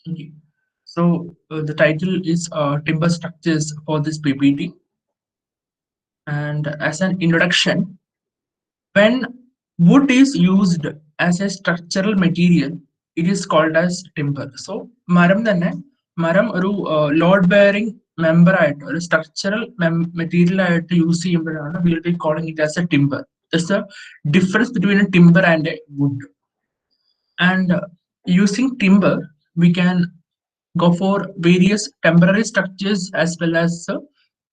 Okay. So the title is Timber Structures for this PPT. And as an introduction, when wood is used as a structural material, it is called as timber. So മരം തന്നെ മരം ഒരു load bearing member ആയിട്ട് ഒരു structural material ആയിട്ട് use ചെയ്യുമ്പോഴാണ് will be calling it as a timber. That's a difference between a timber and a wood. And using timber, we can go for various temporary structures as well as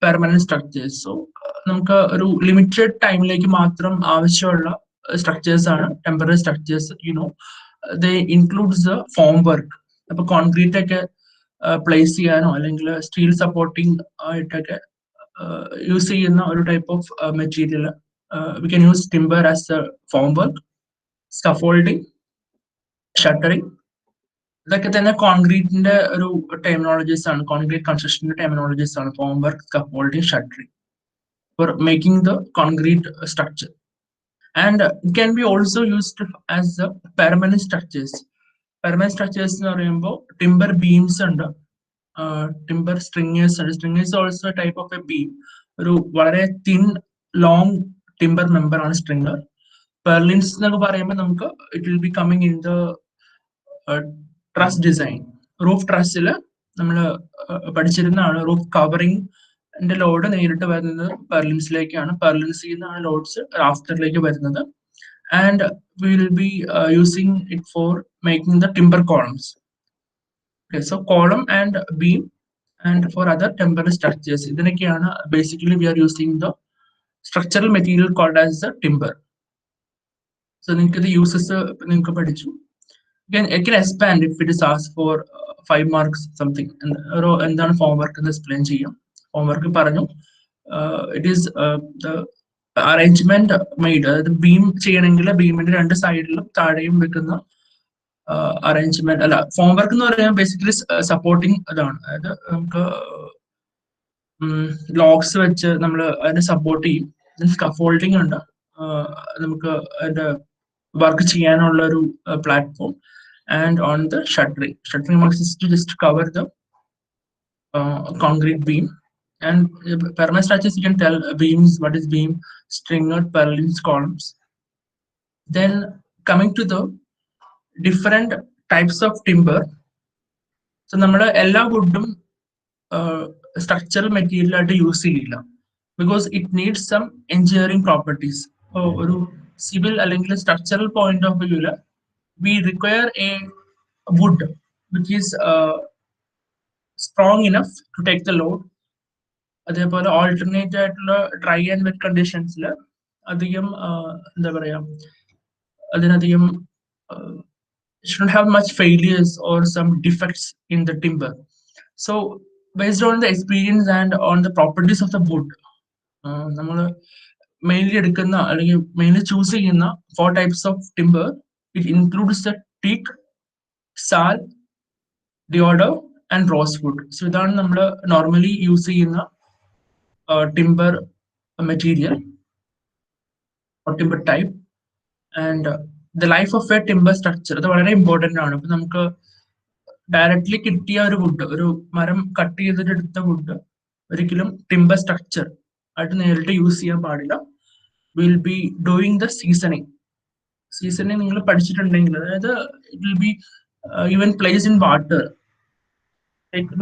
permanent structures. So നമുക്ക് ഒരു limited ടൈമിലേക്ക് മാത്രം ആവശ്യമുള്ള structures ആണ് temporary structures. They includes the form work. അപ്പൊ concrete ഒക്കെ place ചെയ്യാനോ അല്ലെങ്കിൽ സ്റ്റീൽ സപ്പോർട്ടിങ് ആയിട്ടൊക്കെ യൂസ് ചെയ്യുന്ന ഒരു type of material. We can use timber as A form work, scaffolding, shuttering. ഇതൊക്കെ തന്നെ കോൺക്രീറ്റിന്റെ ഒരു ടെർമിനോളജീസ് ആണ്, കോൺക്രീറ്റ് കൺസ്ട്രക്ഷന്റെ ടെർമിനോളജീസ് ആണ്. Form work, scaffolding, shuttering for making the concrete structure. And it can be also used as A permanent structures. Permanent structures എന്ന് പറയുമ്പോൾ timber beams ഉണ്ട്, timber stringers ഉണ്ട്. Stringers also type of a beam. ഒരു വളരെ thin long timber member ആണ് stringer. Purlins എന്നൊക്കെ പറയുമ്പോൾ നമുക്ക് it will be coming in the truss design. Roof ട്രസ്സിൽ നമ്മൾ പഠിച്ചിരുന്നതാണ്. റൂഫ് കവറിംഗ് ലോഡ് നേരിട്ട് വരുന്നത് പെർലിൻസിലേക്കാണ്. പെർലിൻസിൽ നിന്നാണ് ലോഡ്സ് റാഫ്റ്ററിലേക്ക് വരുന്നത്. And we will be using it for making the timber columns. Okay, so column and beam and for other temporary structures. ഇതിനൊക്കെയാണ് basically we are using the structural material called as the timber. So നിങ്ങൾക്ക് ഇത് uses നിങ്ങൾക്ക് പഠിച്ചു. It can expand if it is asked for 5 marks something. എന്താണ് form work എന്ന് explain ചെയ്യാം. Form work പറഞ്ഞു, it is arrangement made. അതായത് beam ചെയ്യണമെങ്കിൽ ബീമിന്റെ രണ്ട് സൈഡിലും താഴെയും വെക്കുന്ന അറേഞ്ച്മെന്റ് അല്ല. ഫോം വർക്ക് എന്ന് പറയുന്നത് ബേസിക്കലി സപ്പോർട്ടിങ് ഇതാണ്. അതായത് നമുക്ക് ലോക്സ് വെച്ച് നമ്മൾ അതിനെ സപ്പോർട്ട് ചെയ്യും. സ്കഫോൾഡിങ് ഉണ്ട്, നമുക്ക് അതിന്റെ വർക്ക് ചെയ്യാനുള്ള ഒരു platform. And on the shuttering works is to just cover the concrete beam. And permanent structures, you can tell beams, what is beam, stringer, purlins, columns. Then coming to the different types of timber. So നമ്മൾ എല്ലാ വുഡും structural material ആയിട്ട് use ചെയ്യില്ല, because it needs some engineering properties. ഒരു civil അല്ലെങ്കിൽ structural point of വ്യൂല് we require a wood which is strong enough to take the load. അതേപോലെ alternate ആയിട്ടുള്ള ഡ്രൈ ആൻഡ് വെറ്റ് കണ്ടീഷൻസിൽ അധികം എന്താ പറയാ, അതിനധികം shouldn't have much failures or some defects in the timber. So based on the experience and on the properties of the wood, നമ്മൾ mainly എടുക്കുന്ന അല്ലെങ്കിൽ mainly choose ചെയ്യുന്ന 4 types of timber. It includes the teak, sal, deodar and rosewood. So ഇതാണ് നമ്മൾ normally use ചെയ്യുന്ന timber material or timber type. And the life of a timber structure, അത് വളരെ important ആണ്. അപ്പൊ നമുക്ക് ഡയറക്ട്ലി കിട്ടിയ ഒരു വുഡ്, ഒരു മരം കട്ട് ചെയ്തിട്ട് എടുത്ത വുഡ് ഒരിക്കലും ടിമ്പർ സ്ട്രക്ചർ ആയിട്ട് നേരിട്ട് യൂസ് ചെയ്യാൻ പാടില്ല. Will be doing the seasoning. Seasoning നിങ്ങൾ പഠിച്ചിട്ടുണ്ടെങ്കിൽ, അതായത് it will be even place in water.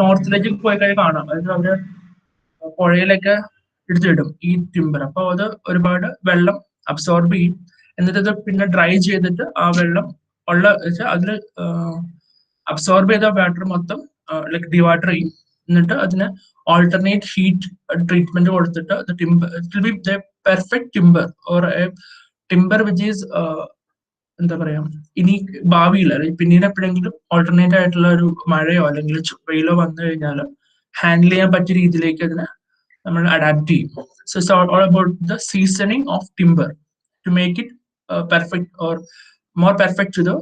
നോർത്തിലേക്ക് പോയി കഴിഞ്ഞാൽ കാണാം, അതായത് അവര് പുഴയിലൊക്കെ എടുത്തിടും ഈ ടിമ്പർ. അപ്പൊ അത് ഒരുപാട് വെള്ളം അബ്സോർബ് ചെയ്യും. എന്നിട്ട് ഇത് പിന്നെ ഡ്രൈ ചെയ്തിട്ട് ആ വെള്ളം ഉള്ള അതിൽ അബ്സോർബ് ചെയ്ത വാട്ടർ മൊത്തം ലൈക്ക് ഡിവാട്ടർ ചെയ്യും. എന്നിട്ട് അതിന് ഓൾട്ടർനേറ്റ് ഹീറ്റ് ട്രീറ്റ്മെന്റ് കൊടുത്തിട്ട് timber it will B the perfect timber or A timber which is എന്താ പറയാ, ഇനി ഭാവിയിൽ അല്ലെങ്കിൽ പിന്നീട് എപ്പോഴെങ്കിലും ഓൾട്ടർനേറ്റ് ആയിട്ടുള്ള ഒരു മഴയോ അല്ലെങ്കിൽ വെയിലോ വന്നു കഴിഞ്ഞാൽ ഹാൻഡിൽ ചെയ്യാൻ പറ്റിയ രീതിയിലേക്ക് അതിനെ നമ്മൾ അഡാപ്റ്റ് ചെയ്യും. So it's all about the seasoning of timber to make it perfect or more perfect to the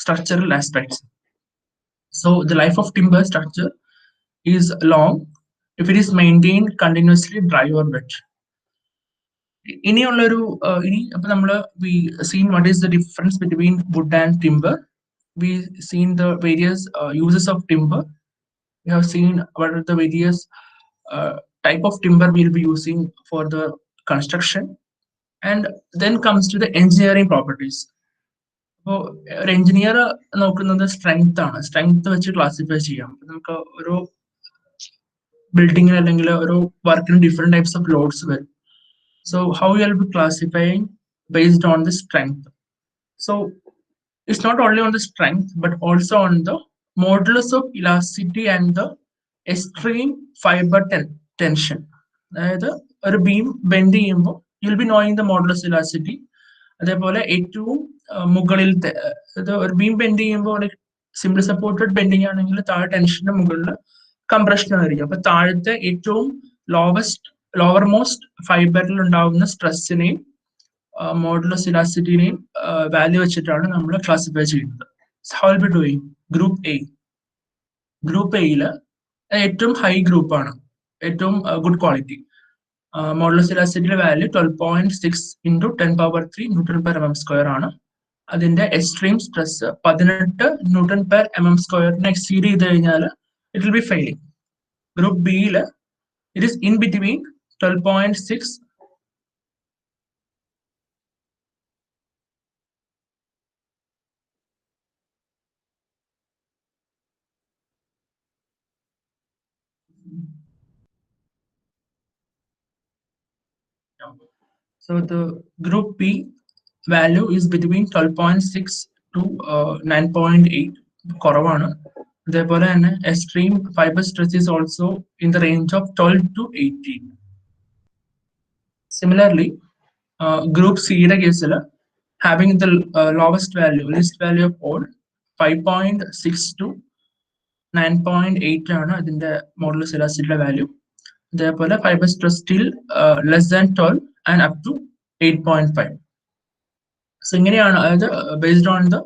structural aspects. So the life of timber structure is long if it is maintained continuously dry or wet. ഇനിയുള്ളൊരു ഇനി അപ്പൊ നമ്മൾ we seen what is the difference between wood and timber. we seen the various uses of timber. We have seen what are the various type of timber we'll be using for the construction, and then comes to the engineering properties. അപ്പോൾ ഒരു engineer നോക്കുന്നത് strength ആണ്. Strength വെച്ച് classify ചെയ്യാം. നമുക്ക് ഒരു ബിൽഡിങ്ങിന് അല്ലെങ്കിൽ ഒരു വർക്കിന് ഡിഫറെന്റ് ടൈപ്സ് ഓഫ് ലോഡ്സ് വരും. So how you will be classifying based on the strength. So it's not only on the strength but also on the modulus of elasticity and the extreme fiber tension. അതായത് ഒരു beam bend ചെയ്യുമ്പോൾ you will be knowing the modulus elasticity. അതേപോലെ ഏറ്റവും മുകളിലത്തെ ഒരു beam bend ചെയ്യുമ്പോൾ simple supported bending ആണെങ്കിൽ താഴെ ടെൻഷന്റെ മുകളിൽ കംപ്രഷൻ ആയിരിക്കും. അപ്പൊ താഴത്തെ ഏറ്റവും ലോവർ മോസ്റ്റ് ഫൈബറിൽ ഉണ്ടാവുന്ന സ്ട്രെസ്സിനെയും മോഡുലസ് ഇലാസ്റ്റിറ്റിനെയും വാല്യൂ വെച്ചിട്ടാണ് നമ്മൾ ക്ലാസിഫൈ ചെയ്യുന്നത്. How will be doing group A. Group എയില് ഏറ്റവും ഹൈ ഗ്രൂപ്പാണ്, ഏറ്റവും ഗുഡ് ക്വാളിറ്റി. മോഡുലസ് ഇലാസ്റ്റിറ്റിയുടെ value 12.6 into 10⁻³ newton per M M square ആണ്. അതിന്റെ extreme stress 18 newton per M M സ്ക്വയറിനെ എക്സീഡ് ചെയ്ത് കഴിഞ്ഞാൽ it will be failing. Group ബിയിൽ it is in between 12.6 So the group B value is between 12.6 to 9.8 കുറവാണ്. അതേപോലെ തന്നെ extreme fiber stress is also in the range of 12 to 18. Similarly, group C യുടെ കേസിൽ having the lowest value, least value of all, 5.6 to 9.8 ആണ് അതിന്റെ modulus ഇലാസ്റ്റിറ്റിയുടെ value. അതേപോലെ fibre stress still less than 12 and up to 8.5. So ഇങ്ങനെയാണ്, അതായത് based on the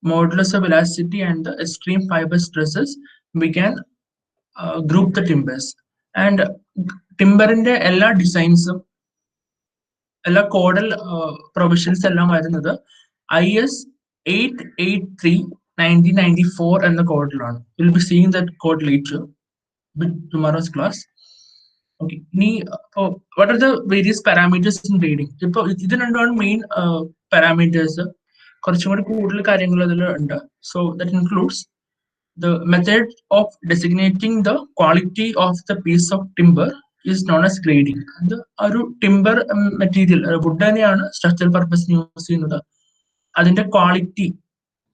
modulus of elasticity and the extreme fiber stresses we can group the timbers. And ടിമ്പറിന്റെ എല്ലാ ഡിസൈൻസും എല്ലാ caudal provisions എല്ലാം വരുന്നത് IS 883/1994 എന്ന കോഡിലാണ്. Will be seeing that code later with tomorrow's class. Okay, ഇനി what are the various parameters in grading? ഇപ്പൊ ഇത് രണ്ടാണ് മെയിൻ പാരാമീറ്റേഴ്സ്. കുറച്ചും കൂടി കൂടുതൽ കാര്യങ്ങൾ അതിൽ ഉണ്ട്. So that includes the method of designating the quality of the piece of timber is known as grading. അത് ഒരു ടിമ്പർ മെറ്റീരിയൽ വുഡ് തന്നെയാണ് സ്ട്രക്ചറൽ പർപ്പസിന് യൂസ് ചെയ്യുന്നത്. അതിന്റെ ക്വാളിറ്റി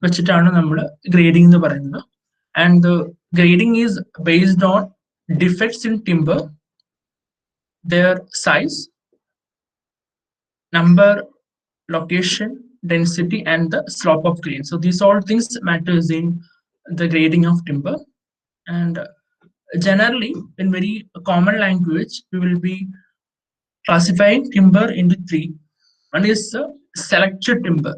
വെച്ചിട്ടാണ് നമ്മൾ ഗ്രേഡിംഗ് എന്ന് പറയുന്നത്. And the grading is based on defects in timber, their size, number, location, density, and the slope of grain. So these all things matters in the grading of timber. And generally, in very common language, we will be classifying timber into three. One is selected timber.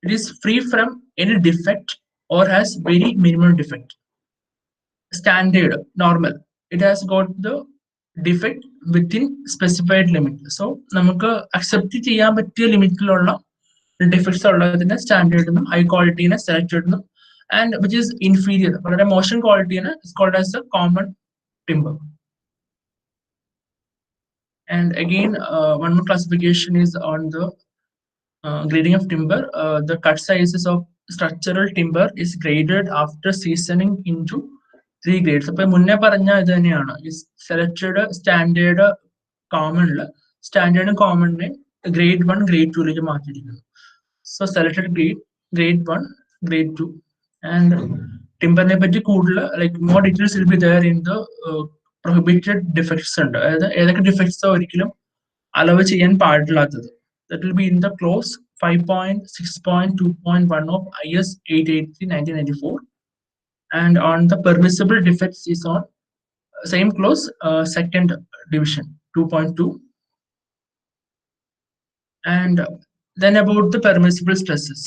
It is free from any defect or has very minimal defect. Standard, normal. It has got the defect within specified limit. So നമുക്ക് accept ചെയ്യാൻ പറ്റിയ ലിമിറ്റിലുള്ള defects ഉള്ളതിനെ standard എന്നും high ക്വാളിറ്റിനെ selected എന്നും, and which is inferior, വളരെ മോശം ക്വാളിറ്റിനെ is called as the common timber. And again, one more classification is on the grading of timber. The cut sizes of structural timber is graded after seasoning into 3 grades. അപ്പൊ മുന്നേ പറഞ്ഞ ഇത് തന്നെയാണ്. Selected, standard, കോമണില് സ്റ്റാൻഡേർഡും കോമണിനെ grade 1 grade 2ലേക്ക് മാറ്റിയിരിക്കുന്നു. So selected grade 1 grade 2. And ടിമ്പറിനെ പറ്റി കൂടുതൽ like more details will be there in the prohibited defects ഉണ്ട്. അതായത് ഏതൊക്കെ ഡിഫക്ട്സ് ഒരിക്കലും അലവ് ചെയ്യാൻ പാടില്ലാത്തത്. That will be in the clause 5.6.2.1 of IS 883/1994. And on the permissible defects is on same clause, second division 2.2. And then about the permissible stresses.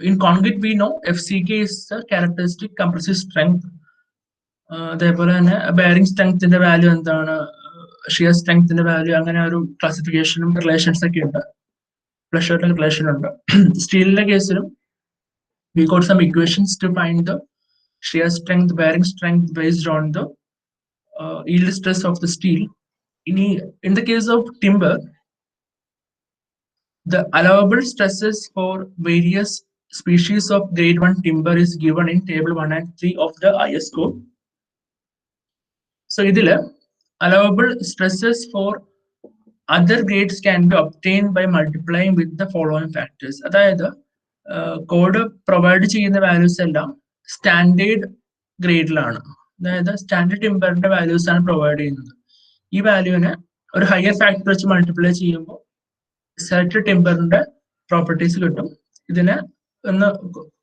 In concrete we know FCK is the characteristic compressive strength. അതേപോലെ തന്നെ bearing സ്ട്രെങ്ത്തിന്റെ value എന്താണ്, shear സ്ട്രെങ്ത്തിന്റെ value, അങ്ങനെ ഒരു ക്ലാസിഫിക്കേഷനും relations ഒക്കെ ഉണ്ട്. പ്ലഷറിന്റെ relation ഉണ്ട്. സ്റ്റീലിന്റെ കേസിലും We got some equations to find the shear strength, bearing strength based on the yield stress of the steel. In the case of timber, the allowable stresses for various species of grade 1 timber is given in table 1 and 3 of the IS code. So, allowable stresses for other grades can be obtained by multiplying with the following factors. അതായത് code provide ചെയ്യുന്ന values എല്ലാം standard ഗ്രേഡിലാണ്. അതായത് standard ടിമ്പറിന്റെ values ആണ് provide ചെയ്യുന്നത്. ഈ വാല്യൂവിനെ ഒരു higher factor വെച്ച് multiply ചെയ്യുമ്പോൾ സെലക്ടഡ് ടിമ്പറിന്റെ പ്രോപ്പർട്ടീസ് കിട്ടും. ഇതിനെ ഒന്ന്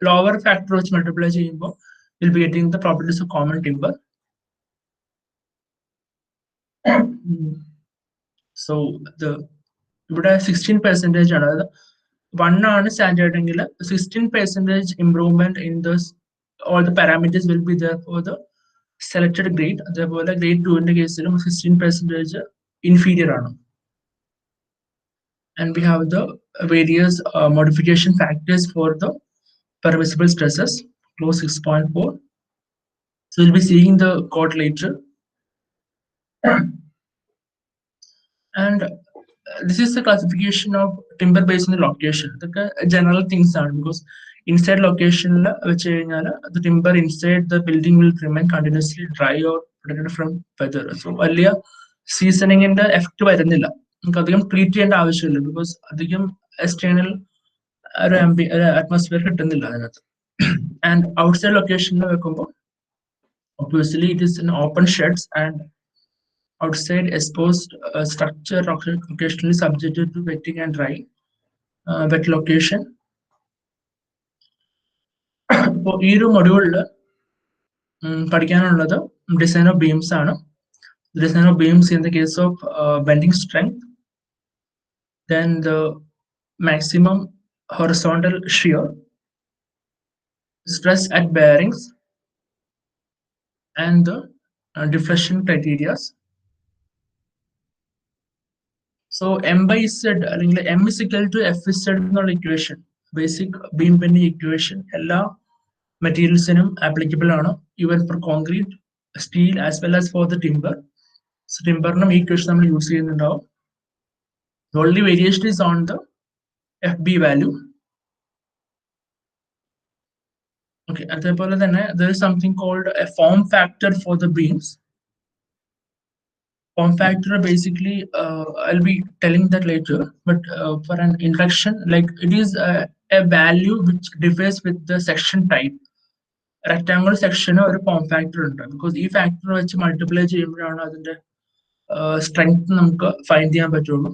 ലോവർ ഫാക്ടർ വെച്ച് മൾട്ടിപ്ലൈ ചെയ്യുമ്പോൾ will be getting the properties of common timber. So ഇവിടെ 16% ആണ്. അതായത് 1 ആണ് സ്റ്റാൻഡേർഡ് എങ്കിൽ 16% improvement in the all the parameters will be there for the selected grade. അതേപോലെ ഗ്രേഡ് 2ന്റെ കേസിലും 16% ഇൻഫീരിയർ ആണ്. And we have the various modification factors for the permissible stresses, clause 6.4. So we'll be seeing the code later. And this is the classification of timber based on the location. The general things are because inside location the timber inside the building will remain continuously dry or protected from weather. So earlier seasoning in the effect വരുന്നില്ല. നമുക്ക് അധികം treat ചെയ്യേണ്ട ആവശ്യമില്ല because അധികം external ഒരു atmosphere കിട്ടുന്നില്ല അതിനകത്ത്. And outside ലൊക്കേഷനിൽ വെക്കുമ്പോൾ obviously it is in open sheds and outside exposed structure occasionally subjected to wetting and drying. Wet location. അപ്പോൾ ഈ ഒരു മൊഡ്യൂളിൽ പഠിക്കാനുള്ളത് ഡിസൈൻ ഓഫ് ബീംസ് ആണ്. Design of beams in the case of bending strength, then the maximum horizontal shear, stress at bearings, and the deflection criteria. So M by Z, M is equal to F is Z equation, basic beam bending equation. All materials applicable ആണ്, even for concrete, steel as well as for the timber. So timber equation നമ്മൾ use ചെയ്യുന്നുണ്ടാവും. The only variation is on the FB value. Okay, അതേപോലെ തന്നെ there is something called a form factor for the beams. Form factor basically I'll be telling that later, but for an introduction, like it is a value which differs with the section type. Rectangle section ഒരു form factor ഉണ്ട് because ഈ factor വെച്ച് multiply ചെയ്യുമ്പോഴാണ് അതിന്റെ strength നമുക്ക് find ചെയ്യാൻ പറ്റുള്ളൂ.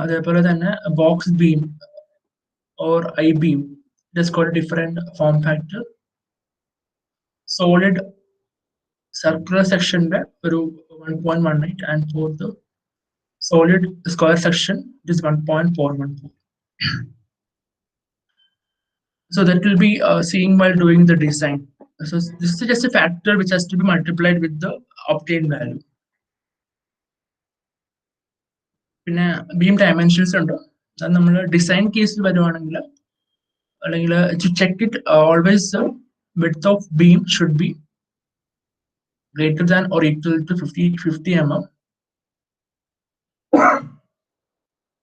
അതേപോലെ തന്നെ box beam or I-beam, it has got a different form factor. Solid circular section ഒരു 1.18 and for the solid square section it is 1.414. So that will be seeing while doing the design. So this is just a factor which has to be multiplied with the obtained value. പിന്നെ beam dimensions ഉണ്ട്. അത് നമ്മൾ design കേസിൽ വരുവാണെങ്കിൽ അല്ലെങ്കിൽ to check it, always the width of beam should be greater than or equal to 50 mm,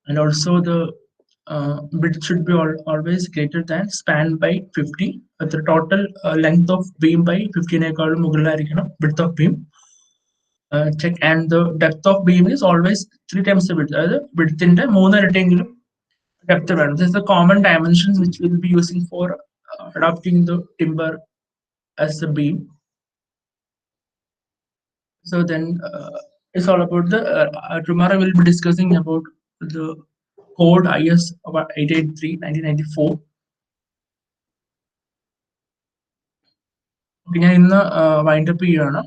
and also the width should be always greater than span by 50. The total length of beam by 15 മുകളിലായിരിക്കണം width of beam. Check, and the depth of beam is always 3 times the width. അതായത് widthന്റെ 3 ഇരട്ടിയെങ്കിലും depth വേണം. This is the common dimensions which we will be using for adopting the timber as the beam. So then it's all about the tomorrow we'll be discussing about the code IS 883 1994. ഞാൻ ഇന്ന് wind up ചെയ്യുകയാണ്.